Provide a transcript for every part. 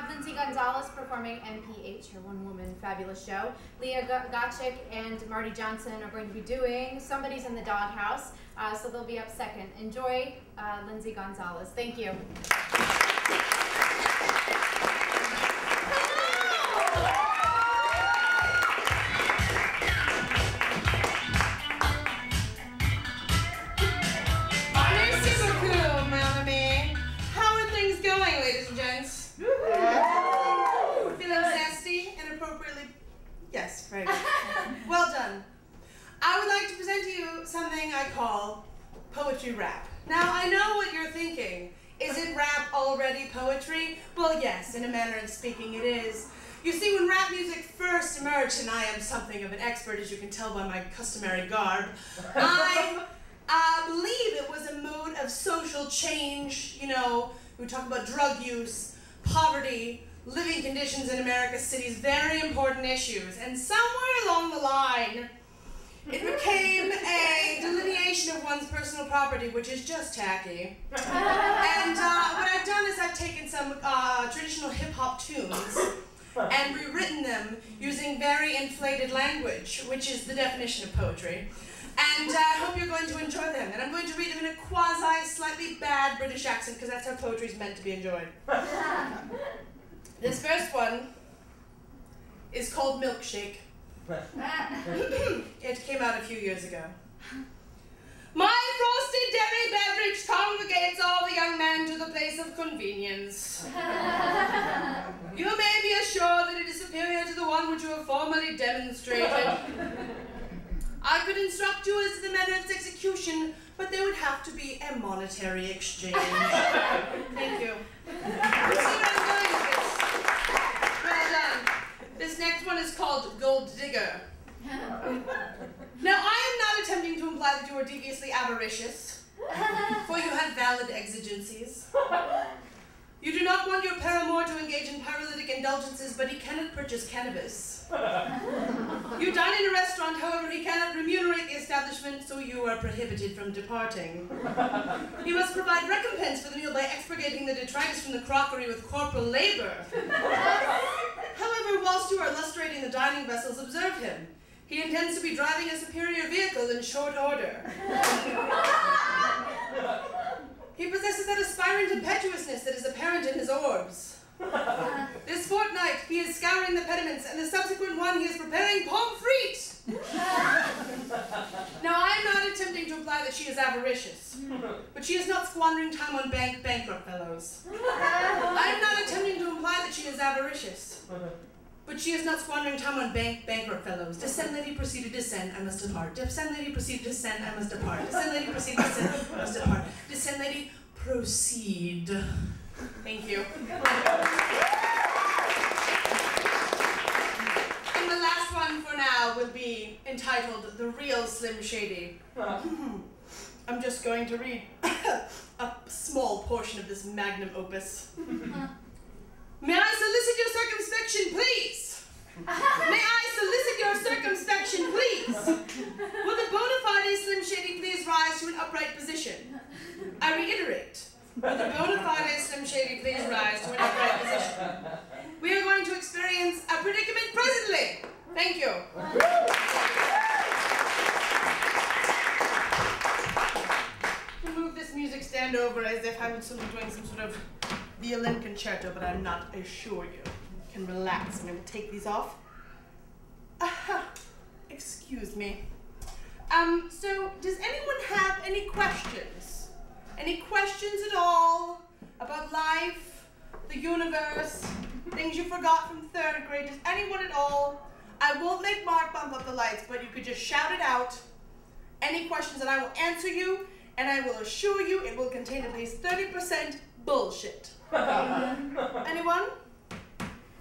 have Lindsay Gonzalez performing M.P.H, her one-woman fabulous show. Leah Gotchick and Marty Johnson are going to be doing Somebody's in the Doghouse, so they'll be up second. Enjoy Lindsay Gonzalez. Thank you. Yes, very good. Well done. I would like to present to you something I call poetry rap. Now, I know what you're thinking. Is it rap already poetry? Well, yes, in a manner of speaking, it is. You see, when rap music first emerged, and I am something of an expert, as you can tell by my customary garb, I believe it was a mode of social change. You know, we talk about drug use, poverty, living conditions in America's cities, very important issues. And somewhere along the line, it became a delineation of one's personal property, which is just tacky. And what I've done is I've taken some traditional hip-hop tunes and rewritten them using very inflated language, which is the definition of poetry. And I hope you're going to enjoy them. And I'm going to read them in a quasi-slightly bad British accent, because that's how poetry is meant to be enjoyed. This first one is called Milkshake. It came out a few years ago. My frosted dairy beverage congregates all the young men to the place of convenience. You may be assured that it is superior to the one which you have formerly demonstrated. I could instruct you as to the manner of its execution, but there would have to be a monetary exchange. Thank you. Well done. This next one is called Gold Digger. Now, I am not attempting to imply that you are deviously avaricious, for you have valid exigencies. You do not want your paramour to engage in paralytic indulgences, but he cannot purchase cannabis. You dine in a restaurant, however, he cannot remunerate the establishment, so you are prohibited from departing. He must provide recompense for the meal by expurgating the detritus from the crockery with corporal labor. However, whilst you are lustrating the dining vessels, observe him. He intends to be driving a superior vehicle in short order. He possesses that aspirant impetuousness that is apparent in his orbs. This fortnight, he is scouring the pediments, and the subsequent one, he is preparing pommes frites. Now, I am not attempting to imply that she is avaricious, but she is not squandering time on bankrupt fellows. I am not attempting to imply that she is avaricious, but she is not squandering time on bankrupt fellows. Descend, lady, proceed to descend, I must depart. Descend, lady, proceed to descend, I must depart. Descend, lady, proceed to descend, I must depart. Descend, lady, proceed. Thank you. And the last one for now will be entitled The Real Slim Shady. I'm just going to read a small portion of this magnum opus. May I solicit your circumspection, please? May I solicit your circumspection, please? Will the bona fide Slim Shady please rise to an upright position? I reiterate, will the bona fide Slim Shady please rise to an upright position? We are going to experience a predicament presently. Thank you. We'll move this music stand over as if I'm doing some sort of violin concerto, but I'm not, I assure you. You can relax, and I will take these off. Excuse me. So, does anyone have any questions? Any questions at all about life, the universe, things you forgot from 3rd grade? Does anyone at all? I won't make Mark bump up the lights, but you could just shout it out. Any questions, and I will answer you, and I will assure you it will contain at least 30% bullshit. Anyone?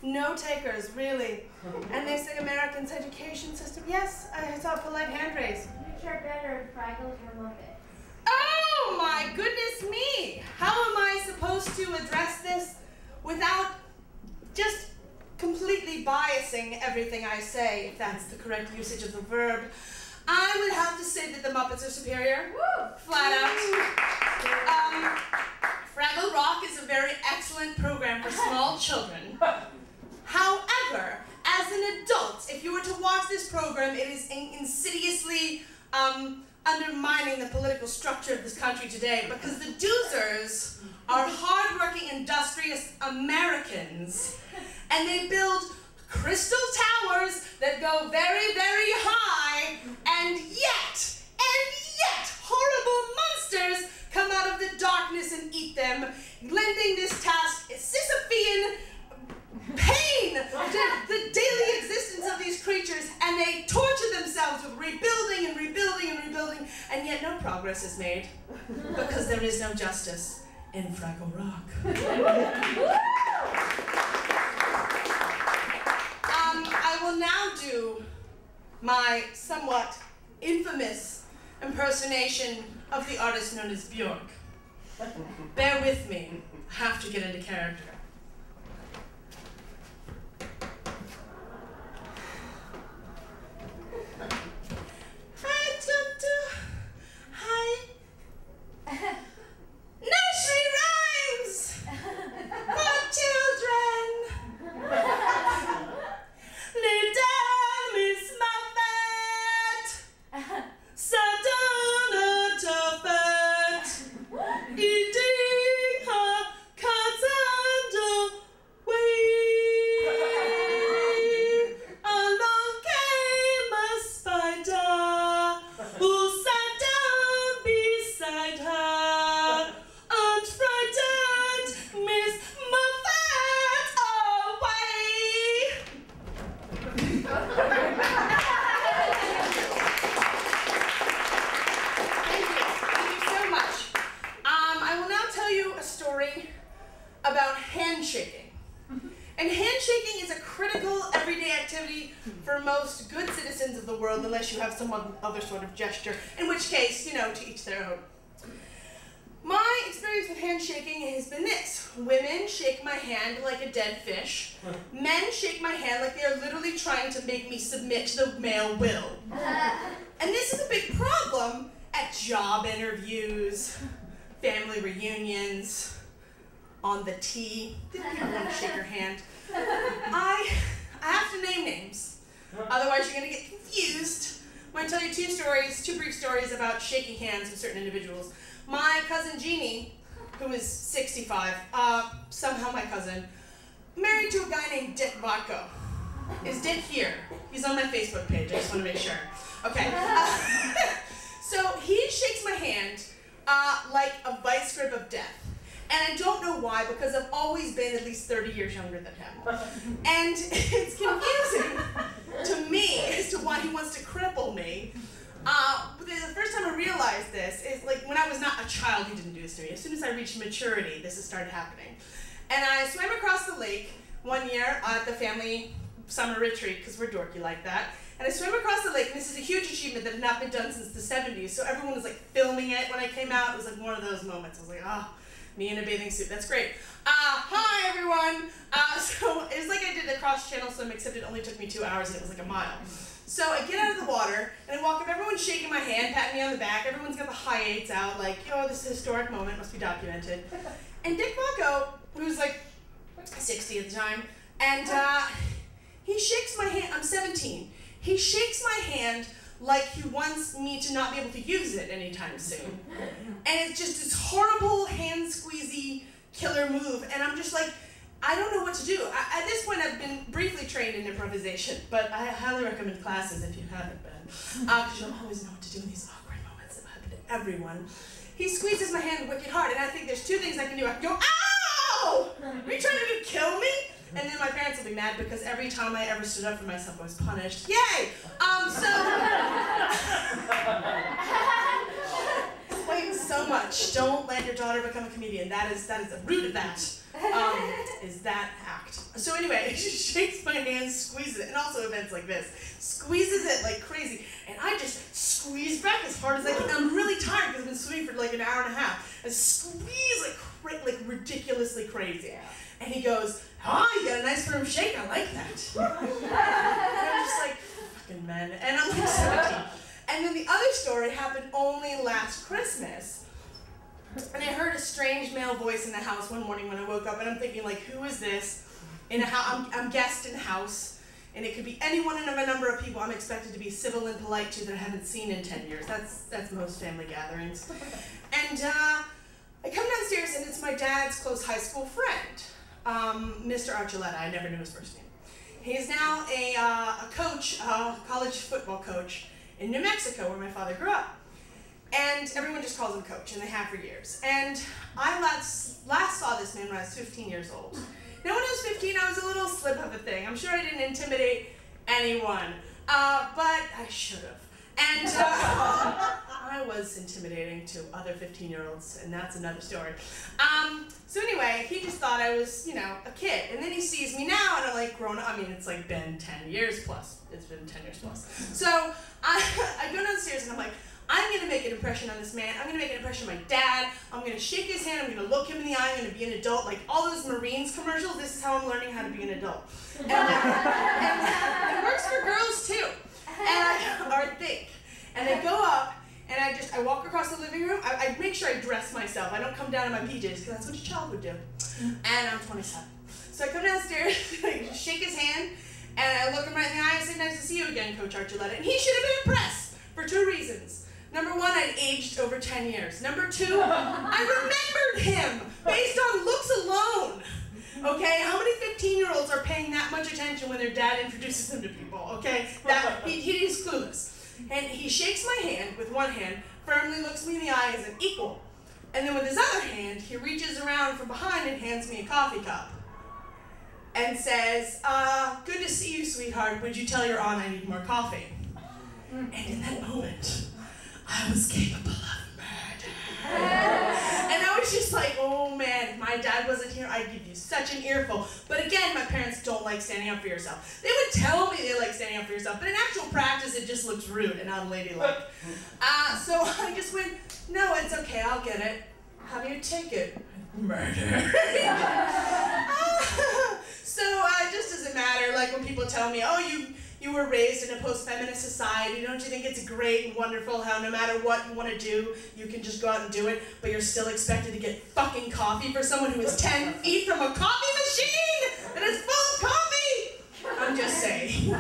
No takers, really. And they say Americans' education system. Yes, I saw a polite hand raise. Which are better, Fraggles or Muppets? Oh my goodness me! How am I supposed to address this without just completely biasing everything I say, if that's the correct usage of the verb? I would have to say that the Muppets are superior. Woo! Flat out. Fraggle Rock is a very excellent program for small children. watch this program, it is insidiously undermining the political structure of this country today, because the doozers are hardworking, industrious Americans, and they build crystal towers that go very, very high, and yet, horrible monsters come out of the darkness and eat them, lending this task Sisyphean pain to the daily existence of these creatures, and they torture themselves with rebuilding and rebuilding and rebuilding, and yet no progress is made, because there is no justice in Fraggle Rock. I will now do my somewhat infamous impersonation of the artist known as Bjork. Bear with me, I have to get into character. Nursery rhymes for children. Lay down, Miss Muffet, sat down at her bed, eating her cards underway. Along came a spider who sat down beside her and frightened Miss Muffet away. Thank you so much. I will now tell you a story about handshaking. And handshaking is a critical everyday activity for most good citizens of the world, unless you have some other sort of gesture, in which case, you know, to each their own. My experience with handshaking has been this. Women shake my hand like a dead fish. Men shake my hand like they are literally trying to make me submit to the male will. And this is a big problem at job interviews, family reunions, on the tee. Didn't even want to shake your hand. I have to name names. Otherwise you're going to get confused. I'm going to tell you two brief stories about shaking hands with certain individuals. My cousin Jeannie, who is 65, somehow my cousin, married to a guy named Dick Vodko. Is Dick here? He's on my Facebook page, I just want to make sure. Okay. So he shakes my hand like a vice grip of death. And I don't know why, because I've always been at least 30 years younger than him. And it's confusing to me as to why he wants to cripple me. The first time I realized this is like when I was not a child, he didn't do this to me. As soon as I reached maturity, this has started happening. And I swam across the lake one year at the family summer retreat, because we're dorky like that. And I swam across the lake, and this is a huge achievement that had not been done since the 70s. So everyone was like filming it when I came out. It was like one of those moments. I was like, oh, me in a bathing suit, that's great. Hi everyone. So it was like I did a cross-channel swim, except it only took me 2 hours and it was like a mile. So I get out of the water, and I walk up, everyone's shaking my hand, patting me on the back, everyone's got the high eights out, like, yo, this is a historic moment, must be documented. And Dick Vodko, who was like 60 at the time, and he shakes my hand, I'm 17, he shakes my hand like he wants me to not be able to use it anytime soon. And it's just this horrible hand squeezy killer move, and I'm just like, I don't know what to do. At this point, I've been briefly trained in improvisation, but I highly recommend classes if you haven't been, because you'll always know what to do in these awkward moments that happen to everyone. He squeezes my hand wicked hard, and I think there's two things I can do. I can go, ow! Are you trying to kill me? And then my parents will be mad because every time I ever stood up for myself, I was punished. Yay! Explains so much. Don't let your daughter become a comedian. That is the root of that. Is that act. So anyway, she shakes my hand, squeezes it, and also events like this, squeezes it like crazy, and I just squeeze back as hard as I can. I'm really tired because I've been swimming for like an hour and a half. I squeeze like ridiculously crazy. And he goes, oh, you got a nice firm shake, I like that. And I'm just like, fucking men. And I'm like 17. And then the other story happened only last Christmas. And I heard a strange male voice in the house one morning when I woke up, and I'm thinking, like, who is this? In a house, I'm guest in house. and it could be any one of a number of people I'm expected to be civil and polite to that I haven't seen in 10 years. That's most family gatherings. And I come downstairs, and it's my dad's close high school friend, Mr. Archuleta. I never knew his first name. He's now a coach, a college football coach in New Mexico, where my father grew up. And everyone just calls him Coach, and they have for years. And I last saw this man when I was 15 years old. Now, when I was 15, I was a little slip of a thing. I'm sure I didn't intimidate anyone, but I should have. And I was intimidating to other 15-year-olds, and that's another story. So anyway, he just thought I was, you know, a kid. And then he sees me now, and I'm like grown up. I mean, it's like been 10 years plus. It's been 10 years plus. So I go downstairs, and I'm like, I'm going to make an impression on this man. I'm going to make an impression on my dad. I'm going to shake his hand. I'm going to look him in the eye. I'm going to be an adult. Like all those Marines commercials, this is how I'm learning how to be an adult. And it works for girls too. Or think. And I go up, and I walk across the living room. I make sure I dress myself. I don't come down in my PJs, because that's what a child would do. And I'm 27. So I come downstairs, I just shake his hand, and I look him right in the eye and say, nice to see you again, Coach Archuleta. And he should have been impressed for 2 reasons. Number 1, I'd aged over 10 years. Number 2, I remembered him based on looks alone. Okay, how many 15-year-olds are paying that much attention when their dad introduces them to people? Okay, he is clueless. And he shakes my hand with one hand, firmly looks me in the eye as an equal. And then with his other hand, he reaches around from behind and hands me a coffee cup. And says, good to see you, sweetheart. Would you tell your aunt I need more coffee? And in that moment, I was capable of murder. And I was just like, oh man, if my dad wasn't here, I'd give you such an earful. But again, my parents don't like standing up for yourself. They would tell me they like standing up for yourself, but in actual practice, it just looks rude and unladylike. So I just went, no, it's okay, I'll get it. How do you take it? Murder. So just doesn't matter, like when people tell me, oh, you were raised in a post-feminist society, don't you think it's great and wonderful how no matter what you want to do, you can just go out and do it, but you're still expected to get fucking coffee for someone who is 10 feet from a coffee machine that is full of coffee? I'm just saying.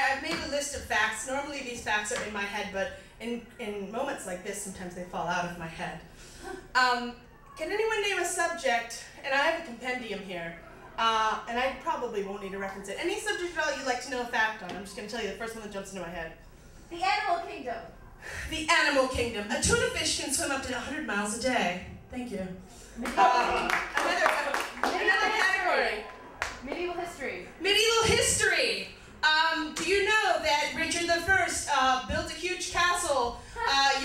I've made a list of facts. Normally these facts are in my head, but in moments like this, sometimes they fall out of my head. Can anyone name a subject, and I have a compendium here, and I probably won't need to reference it. Any subject at all you'd like to know a fact on? I'm just going to tell you the first one that jumps into my head. The animal kingdom. The animal kingdom. A tuna fish can swim up to 100 miles a day. Thank you. Another category. Medieval history. Medieval history. Do you know that Richard I built a huge castle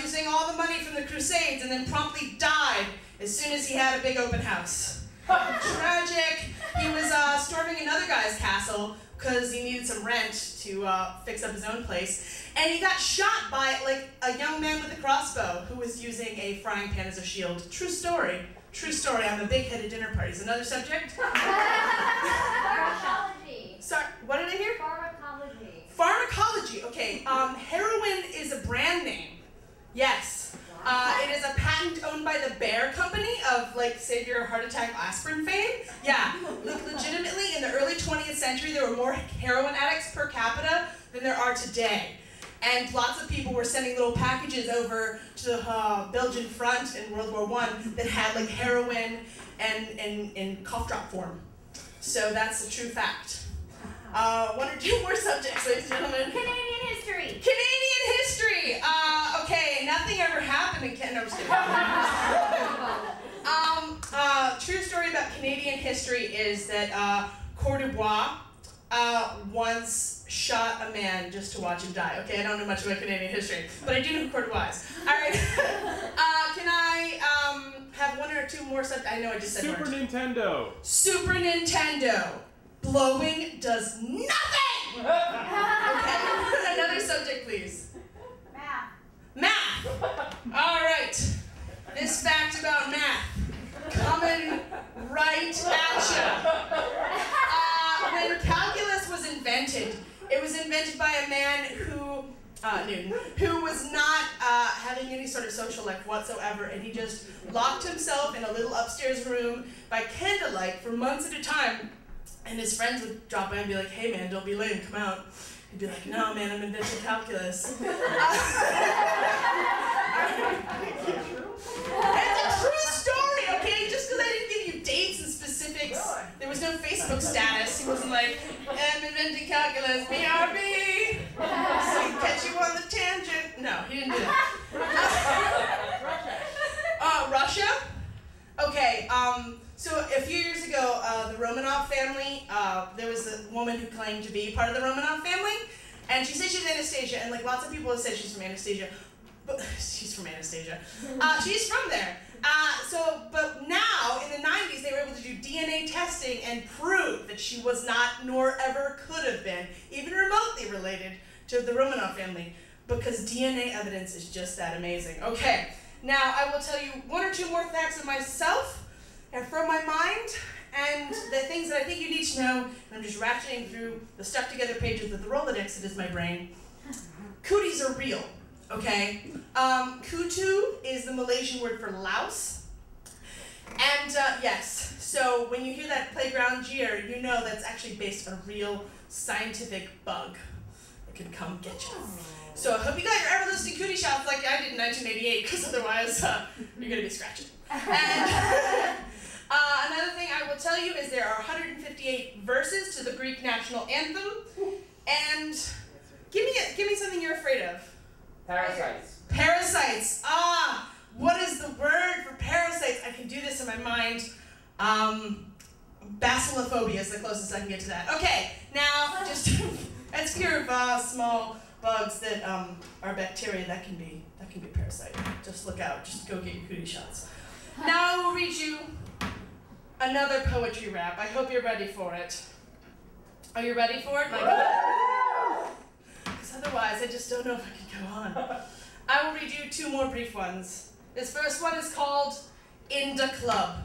using all the money from the Crusades and then promptly died as soon as he had a big open house? Tragic. He was storming another guy's castle because he needed some rent to fix up his own place. And he got shot by like a young man with a crossbow who was using a frying pan as a shield. True story. True story. I'm a big-headed dinner parties. Another subject? Pharmacology. Sorry, what did I hear? Pharmacology. Pharmacology. Okay, heroin is a brand name. Yes. It is a patent owned by the Bayer Company of, like, save your heart attack aspirin fame. Yeah, legitimately, in the early 20th century, there were more heroin addicts per capita than there are today. And lots of people were sending little packages over to the Belgian front in World War I that had, like, heroin and in cough drop form. So that's a true fact. 1 or 2 more subjects, ladies and gentlemen. Canadian history. Canadian history. Okay, nothing ever happened in Canada. No, I'm just kidding. True story about Canadian history is that Coeur d'Ivoire once shot a man just to watch him die. Okay, I don't know much about Canadian history, but I do know who Coeur d'Ivoire is. All right. Can I have 1 or 2 more subjects? I know I just said Super Nintendo. Super Nintendo. Blowing does nothing! Okay, another subject, please. Math. Math! All right, this fact about math, coming right at you. When calculus was invented, it was invented by a man who, Newton, who was not having any sort of social life whatsoever, and he just locked himself in a little upstairs room by candlelight for months at a time. And his friends would drop by and be like, "Hey man, don't be lame, come out." He'd be like, "No man, I'm inventing calculus." It's a true story, okay? Just because I didn't give you dates and specifics, there was no Facebook status. He wasn't like, "I'm inventing calculus, BRB, so I can catch you on the tangent." No, he didn't do that. Russia? Okay, so a few years ago, the Romanov family, there was a woman who claimed to be part of the Romanov family, and she said she's Anastasia, and like lots of people have said she's from Anastasia, but she's from Anastasia. She's from there. But now, in the 90s, they were able to do DNA testing and prove that she was not, nor ever could have been, even remotely related to the Romanov family, because DNA evidence is just that amazing. Okay, now I will tell you one or two more facts of myself and from my mind, and the things that I think you need to know, and I'm just ratcheting through the stuck together pages of the Rolodex that is my brain. Cooties are real, okay? Kutu is the Malaysian word for louse. And yes, so when you hear that playground jeer, you know that's actually based on a real scientific bug that can come get you. So I hope you got your ever-listening cootie shots like I did in 1988, because otherwise you're going to be scratching. And another thing I will tell you is there are 158 verses to the Greek national anthem. And give me something you're afraid of. Parasites. Parasites. Ah, what is the word for parasites? I can do this in my mind. Bacillophobia is the closest I can get to that. Okay, now just that's fear of small bugs that are bacteria. That can be a parasite. Just look out. Just go get your cootie shots. Now I will read you another poetry rap. I hope you're ready for it. Are you ready for it? My God. Because otherwise, I just don't know if I can go on. I will read you two more brief ones. This first one is called In the Club.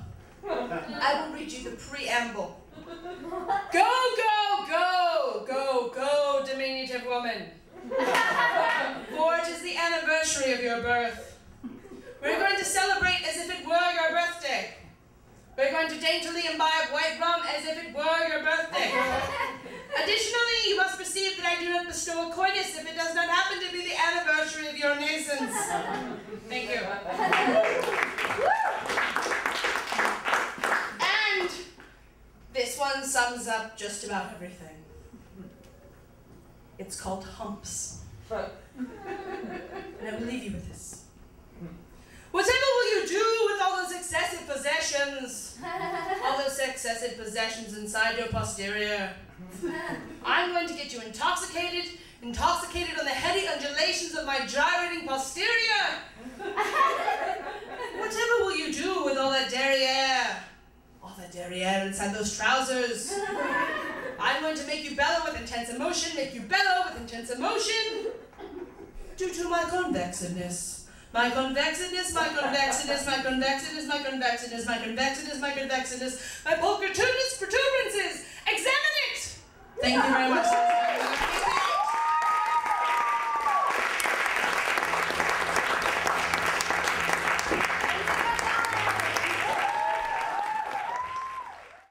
I will read you the preamble. Go, go, go, go, go, diminutive woman. For it is the anniversary of your birth. We're going to celebrate as if it were your birthday. We're going to daintily imbibe white rum as if it were your birthday. Additionally, you must perceive that I do not bestow coitus if it does not happen to be the anniversary of your nascence. Thank you. And this one sums up just about everything. It's called humps. And I will leave you with this. Whatever will you do with all those excessive possessions? All those excessive possessions inside your posterior. I'm going to get you intoxicated on the heady undulations of my gyrating posterior. Whatever will you do with all that derriere? All that derriere inside those trousers. I'm going to make you bellow with intense emotion, due to my convexedness. My convexedness, my convexedness, my convexedness, my convexedness, my convexedness, my convexedness, my pulchritudinous protuberances. Examine it! Thank you very much.